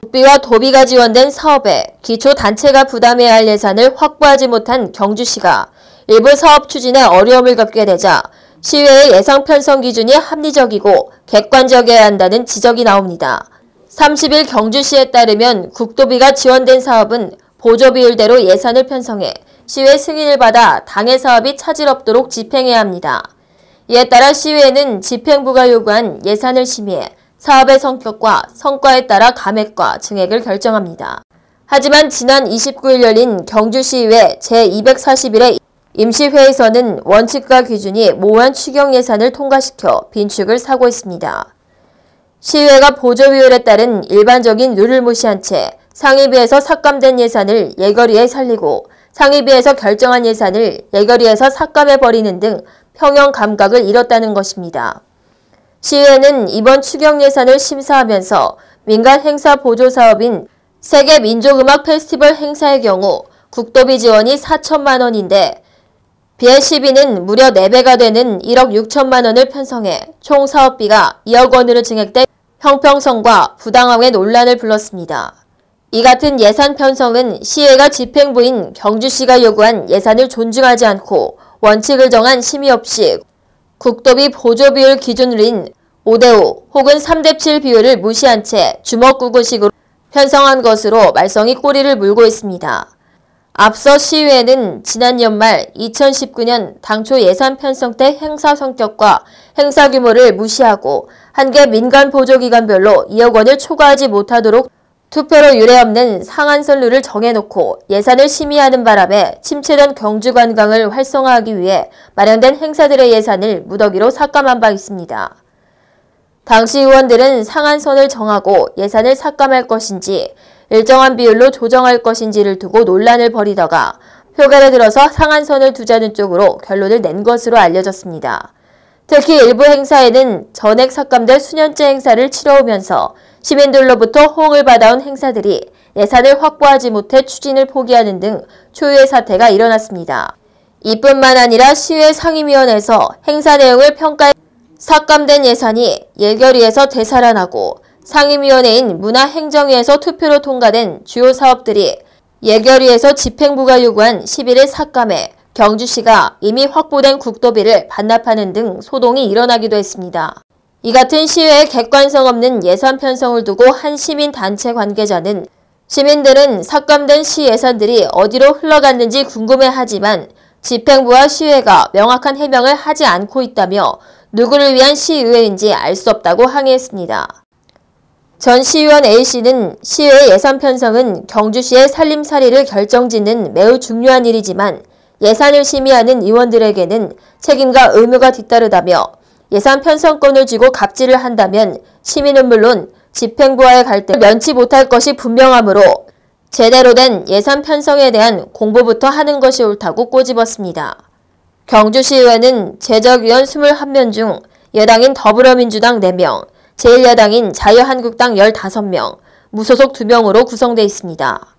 국비와 도비가 지원된 사업에 기초단체가 부담해야 할 예산을 확보하지 못한 경주시가 일부 사업 추진에 어려움을 겪게 되자 시의회의 예산 편성 기준이 합리적이고 객관적이어야 한다는 지적이 나옵니다. 30일 경주시에 따르면 국도비가 지원된 사업은 보조 비율대로 예산을 편성해 시의회 승인을 받아 당해 사업이 차질 없도록 집행해야 합니다. 이에 따라 시의회는 집행부가 요구한 예산을 심의해 사업의 성격과 성과에 따라 감액과 증액을 결정합니다. 하지만 지난 29일 열린 경주시의회 제241회 임시회에서는 원칙과 기준이 모호한 추경 예산을 통과시켜 빈축을 사고 있습니다. 시의회가 보조비율에 따른 일반적인 룰을 무시한 채 상임위에서 삭감된 예산을 예결위에 살리고 상임위에서 결정한 예산을 예결위에서 삭감해버리는 등 평형 감각을 잃었다는 것입니다. 시의회는 이번 추경 예산을 심사하면서 민간 행사 보조 사업인 세계 민족음악 페스티벌 행사의 경우 국도비 지원이 4천만 원인데 비해 시비는 무려 4배가 되는 1억 6천만 원을 편성해 총 사업비가 2억 원으로 증액돼 형평성과 부당함의 논란을 불렀습니다. 이 같은 예산 편성은 시의회가 집행부인 경주시가 요구한 예산을 존중하지 않고 원칙을 정한 심의 없이 국도비 보조비율 기준으로인 5대5 혹은 3대7 비율을 무시한 채 주먹구구식으로 편성한 것으로 말썽이 꼬리를 물고 있습니다. 앞서 시의회는 지난 연말 2019년 당초 예산 편성 때 행사 성격과 행사 규모를 무시하고 한 개 민간 보조기관별로 2억 원을 초과하지 못하도록 투표로 유례없는 상한선 룰을 정해놓고 예산을 심의하는 바람에 침체된 경주 관광을 활성화하기 위해 마련된 행사들의 예산을 무더기로 삭감한 바 있습니다. 당시 의원들은 상한선을 정하고 예산을 삭감할 것인지 일정한 비율로 조정할 것인지를 두고 논란을 벌이다가 표결에 들어서 상한선을 두자는 쪽으로 결론을 낸 것으로 알려졌습니다. 특히 일부 행사에는 전액 삭감될 수년째 행사를 치러오면서 시민들로부터 호응을 받아온 행사들이 예산을 확보하지 못해 추진을 포기하는 등 초유의 사태가 일어났습니다. 이뿐만 아니라 시의회 상임위원회에서 행사 내용을 평가해 삭감된 예산이 예결위에서 되살아나고 상임위원회인 문화행정위에서 투표로 통과된 주요 사업들이 예결위에서 집행부가 요구한 11일 삭감에 경주시가 이미 확보된 국도비를 반납하는 등 소동이 일어나기도 했습니다. 이 같은 시의회의 객관성 없는 예산 편성을 두고 한 시민단체 관계자는 시민들은 삭감된 시 예산들이 어디로 흘러갔는지 궁금해하지만 집행부와 시의회가 명확한 해명을 하지 않고 있다며 누구를 위한 시의회인지 알 수 없다고 항의했습니다. 전 시의원 A씨는 시의회 예산 편성은 경주시의 살림살이를 결정짓는 매우 중요한 일이지만 예산을 심의하는 의원들에게는 책임과 의무가 뒤따르다며 예산 편성권을 쥐고 갑질을 한다면 시민은 물론 집행부와의 갈등을 면치 못할 것이 분명하므로 제대로 된 예산 편성에 대한 공부부터 하는 것이 옳다고 꼬집었습니다. 경주시의회는 제적위원 21명 중 여당인 더불어민주당 4명, 제1야당인 자유한국당 15명, 무소속 2명으로 구성돼 있습니다.